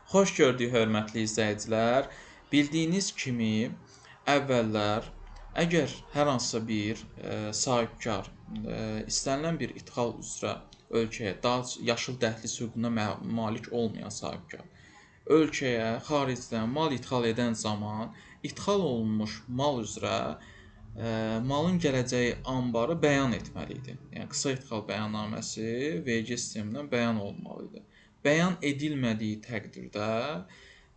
Xoş gördük, hörmətli izləyicilər. Bildiyiniz kimi, əvvəllər əgər hər hansısa bir sahibkar istənilən bir idxal üzrə ölkəyə, daha yaşıl dəhliz hüququna malik olmayan sahibkar ölkəyə xaricdən mal idxal edən zaman idxal olunmuş mal üzrə malın gələcəyi anbarı bəyan etməli idi. Yəni qısa idxal bəyannaməsi vergi sistemindən bəyan olunmalı idi. Bəyan edilmədiyi təqdirdə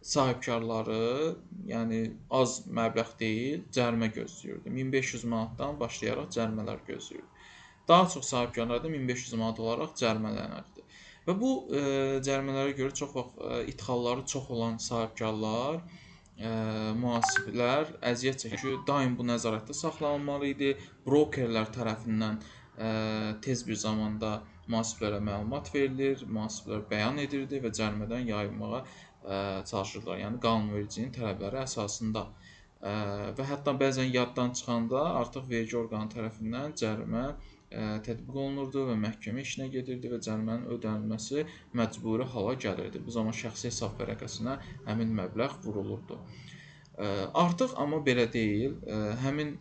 sahibkarları, yəni az məbləğ deyil, cərimə gözləyirdi. 1500 manatdan başlayaraq cərimələr gözləyirdi. Daha çox sahibkarlar da 1500 manat olaraq cərimələnirdi. Və bu cərimələrə görə çox vaxt idxalları çox olan sahibkarlar, mühasiblər əziyyət çəkir. Daim bu nəzarətdə saxlanılmalı idi. Brokerlər tərəfindən tez bir zamanda mühasiblərə məlumat verilir, mühasiblər bəyan edirdi və cərimədən yayınmağa çalışırdılar. Yəni qanunvericinin tələbləri əsasında. Və hətta bəzən yaddan çıxanda artıq vergi orqanı tərəfindən cərimə tətbiq olunurdu və məhkəmə işinə gedirdi və cərimənin ödənilməsi məcburi hala gəlirdi. Bu zaman şəxsi hesab vərəqəsinə həmin məbləğ vurulurdu. Artıq amma belə deyil. Həmin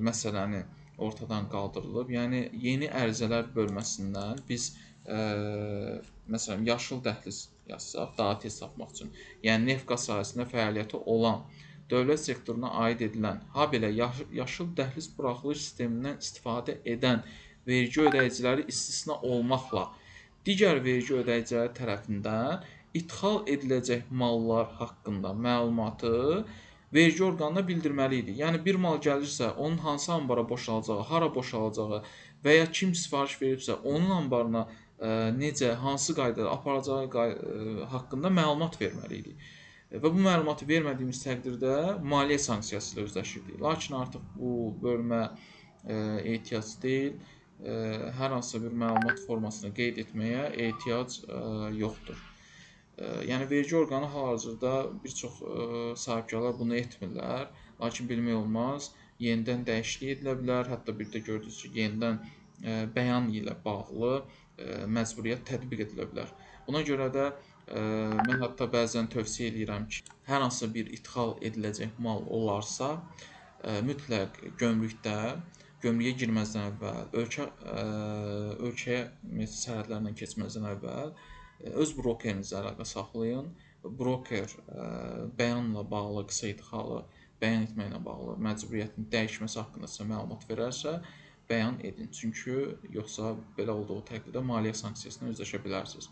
məsələni ortadan qaldırılıb. Yəni yeni ərizələr bölməsindən biz məsələn yaşıl dəhliz yazsaq, daha tez tapmaq üçün. Yəni neft-qaz sahəsində fəaliyyəti olan dövlət sektoruna aid edilən, habelə yaşıl dəhliz buraxılış sistemindən istifadə edən vergi ödəyiciləri istisna olmaqla digər vergi ödəyiciləri tərəfindən idxal ediləcək mallar haqqında məlumatı vergi orqanına bildirməli idi. Yəni bir mal gəlirsə, onun hansı anbara boşalacağı, hara boşalacağı və ya kim sifariş veribsə, onun anbarına necə, hansı qaydada aparacağı haqqında məlumat verməli idi. Və bu məlumatı vermədiyimiz təqdirdə maliyyə sanksiyası ilə üzləşirdik. Lakin artıq bu bölmə ehtiyac deyil. Hər hansısa bir məlumat formasını qeyd etməyə ehtiyac yoxdur. Yəni vergi orqanı hal-hazırda bir çox sahibkarlar bunu etmirlər. Lakin bilmək olmaz, yenidən dəyişiklik edilə bilər. Hətta bir də gördünüz ki, yenidən bəyan ilə bağlı məcburiyyət tətbiq edilə bilər. Buna görə də mən hətta bəzən tövsiyə edirəm ki, hər hansı bir idxal ediləcək mal olarsa, mütləq gömrüyə girməzdən əvvəl, ölkəyə sərhədlərindən keçməzdən əvvəl öz brokerinizlə əlaqə saxlayın. Broker bəyanla bağlı qısa idxalı bəyan etməklə bağlı məcburiyyətin dəyişməsi haqqında sizə məlumat verərsə, bəyan edin. Çünki yoxsa belə olduğu təqdirdə maliyyə sanksiyasına üzləşə bilərsiniz.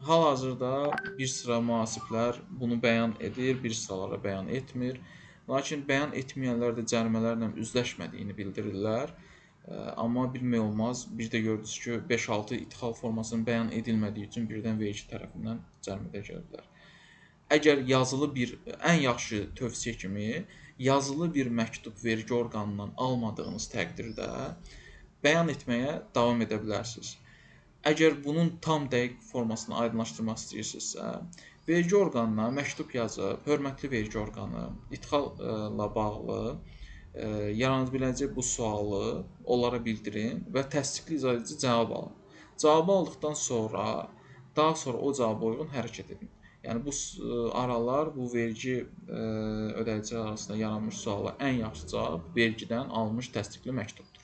Hal-hazırda bir sıra mühasiblər bunu bəyan edir, bir sıraları bəyan etmir. Lakin bəyan etməyənlər də cərimələrlə üzləşmədiyini bildirirlər. Amma bilmək olmaz, bir də gördünüz ki, 5-6 idxal formasının bəyan edilmədiyi üçün birdən vergi tərəfindən cərimədə gələ bilər. Əgər yazılı bir, ən yaxşı tövsiyə kimi, yazılı bir məktub vergi orqanından almadığınız təqdirdə bəyan etməyə davam edə bilərsiniz. Əgər bunun tam dəqiq formasını aydınlaşdırmaq istəyirsinizsə, vergi orqanına məktub yazıb, hörmətli vergi orqanı, idxalla bağlı yarana biləcək bu sualı onlara bildirin və təsdiqli izah edici cavab alın. Cavabı aldıqdan sonra, daha sonra o cavaba uyğun hərəkət edin. Yəni bu aralar, bu vergi ödəyicilər arasında yaranmış suala ən yaxşı cavab vergidən alınmış təsdiqli məktubdur.